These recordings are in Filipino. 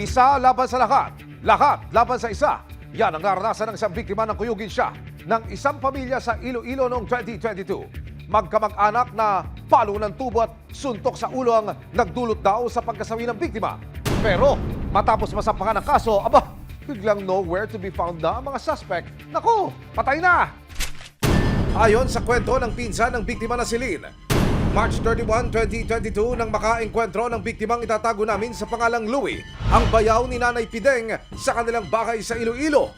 Isa laban sa lahat laban sa isa. Yan ang naranasan ng isang biktima ng kuyugin siya ng isang pamilya sa Iloilo noong 2022. Magkamag-anak na palo ng tubo at suntok sa ulo ang nagdulot daw sa pagkasawi ng biktima. Pero matapos masampangan ang kaso, biglang nowhere to be found na ang mga suspect. Naku, patay na! Ayon sa kwento ng pinsan ng biktima na si Lynn, March 31, 2022 nang makaengkwentro ng biktimang itatago namin sa pangalang Louie, ang bayaw ni Nanay Pideng sa kanilang bahay sa Iloilo.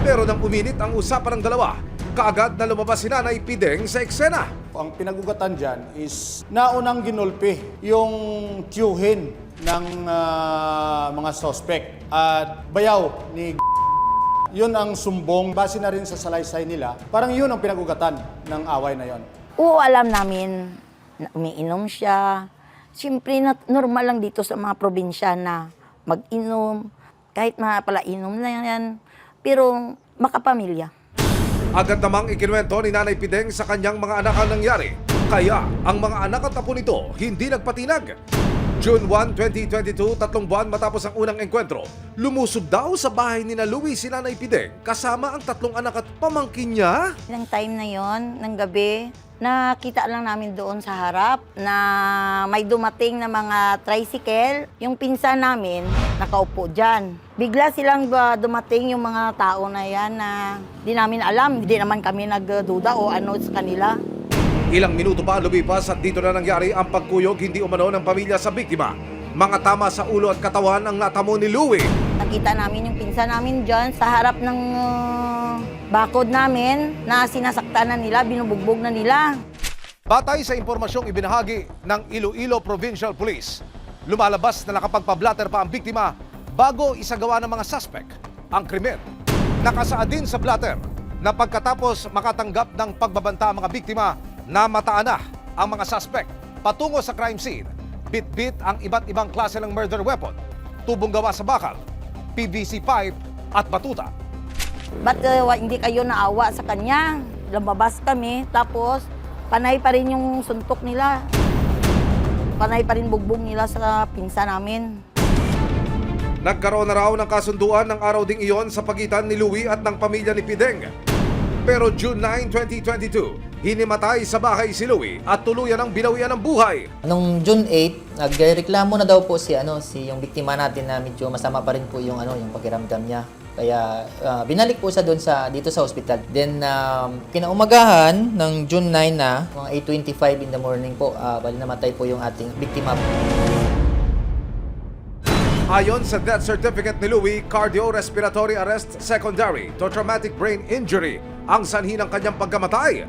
Pero nang uminit ang usapan ng dalawa, kaagad na lumabas si Nanay Pideng sa eksena. Ang pinagugatan dyan is naunang ginulpi yung tiyuhin ng mga suspect at bayaw ni yun ang sumbong. Base na rin sa salaysay nila, parang yun ang pinagugatan ng away na yon. Oo, alam namin na umiinom siya. Siyempre, normal lang dito sa mga probinsya na mag-inom. Kahit mapalainom na yan. Pero makapamilya. Agad namang ikinuwento ni Nanay Pideng sa kanyang mga anak ang nangyari. Kaya ang mga anak at apo nito hindi nagpatinag. June 1, 2022, 3 buwan matapos ang unang engkwentro, lumusob daw sa bahay ni Louie si Nanay Pideng kasama ang 3 anak at pamangkin niya. Ilang time na yon ng gabi, nakita lang namin doon sa harap na may dumating na mga tricycle. Yung pinsan namin, nakaupo dyan. Bigla silang dumating yung mga tao na yan na di namin alam. Hindi naman kami nagduda o ano sa kanila. Ilang minuto pa lumipas at dito na nangyari ang pagkuyog hindi umano ng pamilya sa biktima. Mga tama sa ulo at katawan ang natamo ni Louie. Nakita namin yung pinsan namin dyan sa harap ng bakod namin na sinasaktan na nila, binubugbog na nila. Batay sa impormasyong ibinahagi ng Iloilo Provincial Police, lumalabas na nakapagpablatter pa ang biktima bago isagawa ng mga suspect ang krimen. Nakasaad din sa blatter na pagkatapos makatanggap ng pagbabanta ang mga biktima, namataan na ang mga suspect patungo sa crime scene. Bit-bit ang iba't ibang klase ng murder weapon, tubong gawa sa bakal, PVC pipe at batuta. Ba't hindi kayo naawa sa kanya? Lumabas kami, tapos panay pa rin yung suntok nila. Panay pa rin bugbog nila sa pinsa namin. Nagkaroon na raw ng kasunduan ng araw ding iyon sa pagitan ni Louie at ng pamilya ni Pideng. Pero June 9, 2022, hinimatay sa bahay si Louie at tuluyan ang binawian ng buhay. Noong June 8, nagreklamo na daw po si yung biktima natin na medyo masama pa rin po yung yung pakiramdam niya. Kaya binalik po siya doon dito sa hospital. Then kinaumagahan ng June 9 na, mga 8:25 in the morning po, bali namatay po yung ating biktima. Ayon sa death certificate ni Louie, cardiorespiratory arrest secondary to traumatic brain injury ang sanhi ng kanyang pagkamatay.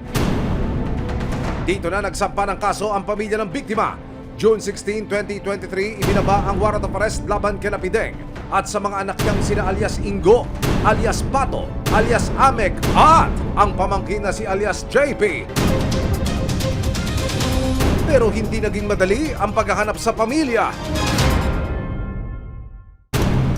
Dito na nagsampa ng kaso ang pamilya ng biktima. June 16, 2023, ibinaba ang warrant of arrest laban kina Pideng at sa mga anak niyang sina alias Ingo, alias Pato, alias Amek at ang pamangkin na si alias JP. Pero hindi naging madali ang paghahanap sa pamilya.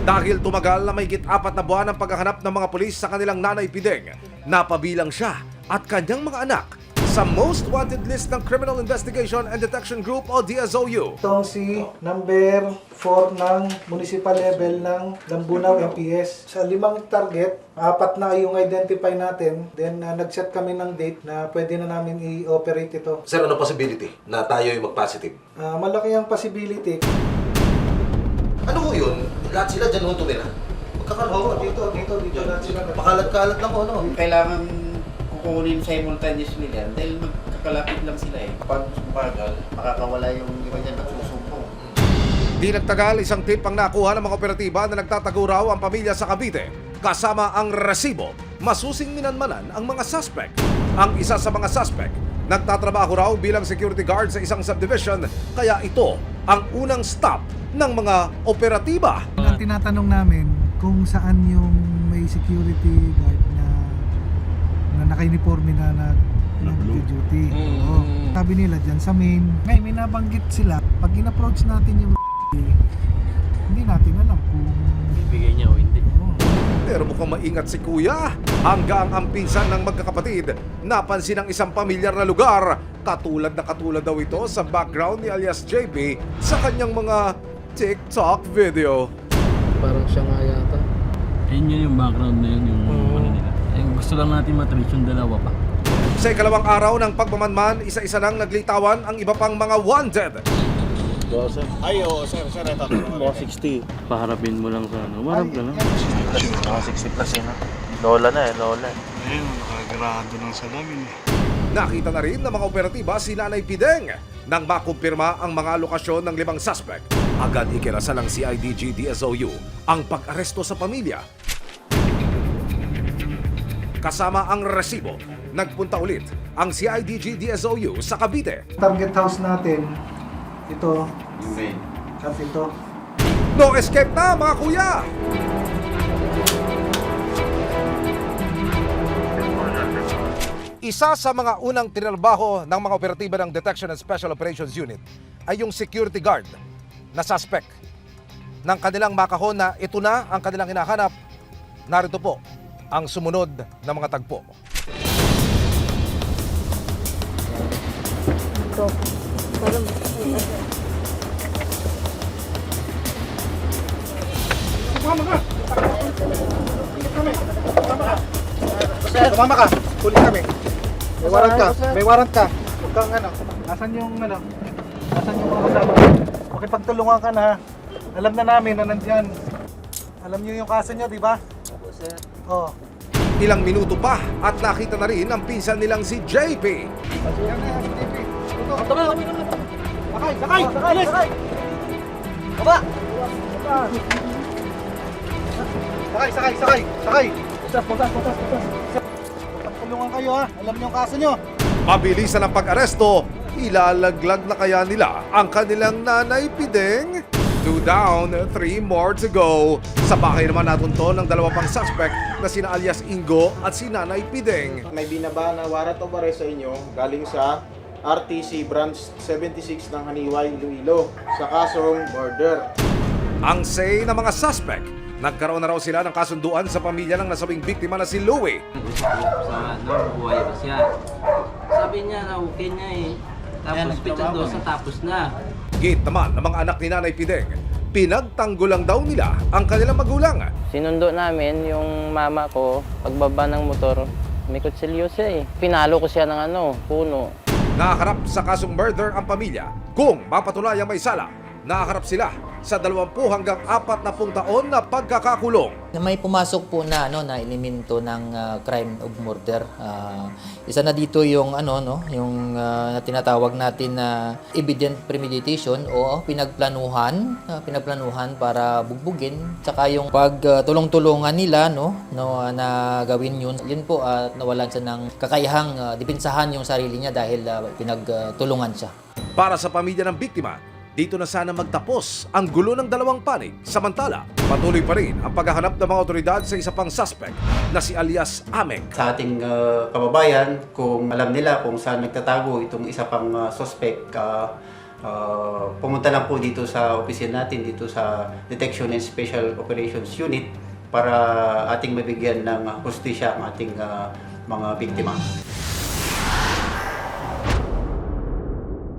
Dahil tumagal na mahigit 4 na buwan ang paghahanap ng mga pulis sa kanilang Nanay Pideng, napabilang siya at kanyang mga anak sa most wanted list ng Criminal Investigation and Detection Group o DSOU. Itong si number 4 ng municipal level ng Lambunaw MPS. Sa 5 target, 4 na yung identify natin. Then nag-set kami ng date na pwede na namin i-operate ito. Sir, ano possibility na tayo yung mag-positive? Malaki ang possibility. Ano ko yun? Lahat sila dyan ho tumira. Oo, dito lahat sila. Makalat-kalat lang ho, no? Kailangan kukunin simultaneously yan dahil magkakalapit lang sila eh. Pag bagal, makakawala yung iba dyan nagsusumpong. Di nagtagal, isang tip ang nakuha ng mga operatiba na nagtatago raw ang pamilya sa Cavite. Kasama ang resibo, masusing minanmanan ang mga suspect. Ang isa sa mga suspect, nagtatrabaho raw bilang security guard sa isang subdivision, kaya ito ang unang stop ng mga operatiba. Ang tinatanong namin kung saan yung may security guard na naka-uniforme na nag-duty. Oo. Sabi nila dyan sa main, ngayon may nabanggit sila. Pag in-approach natin yung hindi natin alam kung Bibigay niya o hindi. Pero mukhang maingat si Kuya. Hanggang ang pinsan ng magkakapatid, napansin ang isang pamilyar na lugar. Katulad daw ito sa background ni alias JB sa kanyang mga TikTok video. parang siya nga yata. Ayun yun yung background na yun, yung ano nila. Eh, gusto lang natin matrace yung dalawa pa. Sa ikalawang araw ng pagmamanman, isa-isa nang naglitawan ang iba pang mga wanted. Ay, oo, sir, ito. Mga 60. Paharapin mo lang sa ano. Marap ka lang. Mga 60 plus yun. Lola na eh, lola. Ayun, nakagrado ng salamin eh. Nakita na rin ng mga operatiba si Nanay Pideng nang makumpirma ang mga lokasyon ng 5 suspect. Agad ikinasal ng CIDG DSOU ang pag-aresto sa pamilya. Kasama ang resibo, nagpunta ulit ang CIDG DSOU sa Cavite. Target house natin, ito, Yung main. at ito. No escape na mga kuya! Isa sa mga unang tinrabaho ng mga operatiba ng Detection and Special Operations Unit ay yung security guard na suspect. Nang kanilang makahon na ito na ang kanilang hinahanap, narito po ang sumunod na mga tagpo. Tumama ka, huli kami. May warrant ka, may warrant ka. Huwag kang ano, nasan yung ano, nasan yung mga kasama? Makipagtulungan ka na ha. Alam na namin na nandyan. Alam niyo yung kaso niyo, di ba? Opo, sir. Oo. Ilang minuto pa at nakita na rin ang pinsan nilang si JP. Yan na yan, JP. Ito. Sakay, sakay, sakay, sakay. Baba! Sakay, sakay, sakay, sakay. Putas. Pagtulungan kayo ha. Alam niyo yung kaso niyo. Mabilisan ang pag-aresto, ilalaglag na kaya nila ang kanilang Nanay Pideng? 2 down, 3 more to go. Sa bahay naman natunto ng 2 pang suspect na sina alias Ingo at si Nanay Pideng. May binaba na warrant of arrest sa inyo galing sa RTC Branch 76 ng Haniway, Iloilo sa kasong murder. Ang say ng mga suspect, nagkaroon na raw sila ng kasunduan sa pamilya ng nasabing biktima na si Louie. Sa ano, buhay pa siya. Sabi niya na okay niya eh. Tapos pitadosa tapos na. Gate naman ng mga anak ni Nanay Pideng, pinagtanggulang daw nila ang kanilang magulang. Sinundo namin yung mama ko, pagbaba ng motor, may kutsilyo siya eh. Pinalo ko siya ng puno. Nakaharap sa kasong murder ang pamilya. Kung mapatunayang may sala, nakaharap sila sa 20 hanggang 40 taon na pagkakakulong. May pumasok po na na elemento ng crime of murder. Isa na dito yung yung tinatawag natin na evident premeditation o pinagplanuhan para bugbugin, tsaka yung pagtulong-tulungan nila na gawin yun. Yun po nawalan siya ng kakayahang depensahan yung sarili niya dahil pinagtulungan siya. Para sa pamilya ng biktima, dito na sana magtapos ang gulo ng 2 panig. Samantala, patuloy pa rin ang paghahanap ng mga otoridad sa isa pang suspect na si alias Ameng. Sa ating kababayan, kung alam nila kung saan nagtatago itong isa pang suspect, pumunta lang po dito sa opisina natin, dito sa Detection and Special Operations Unit para ating mabigyan ng hustisya ang ating mga biktima.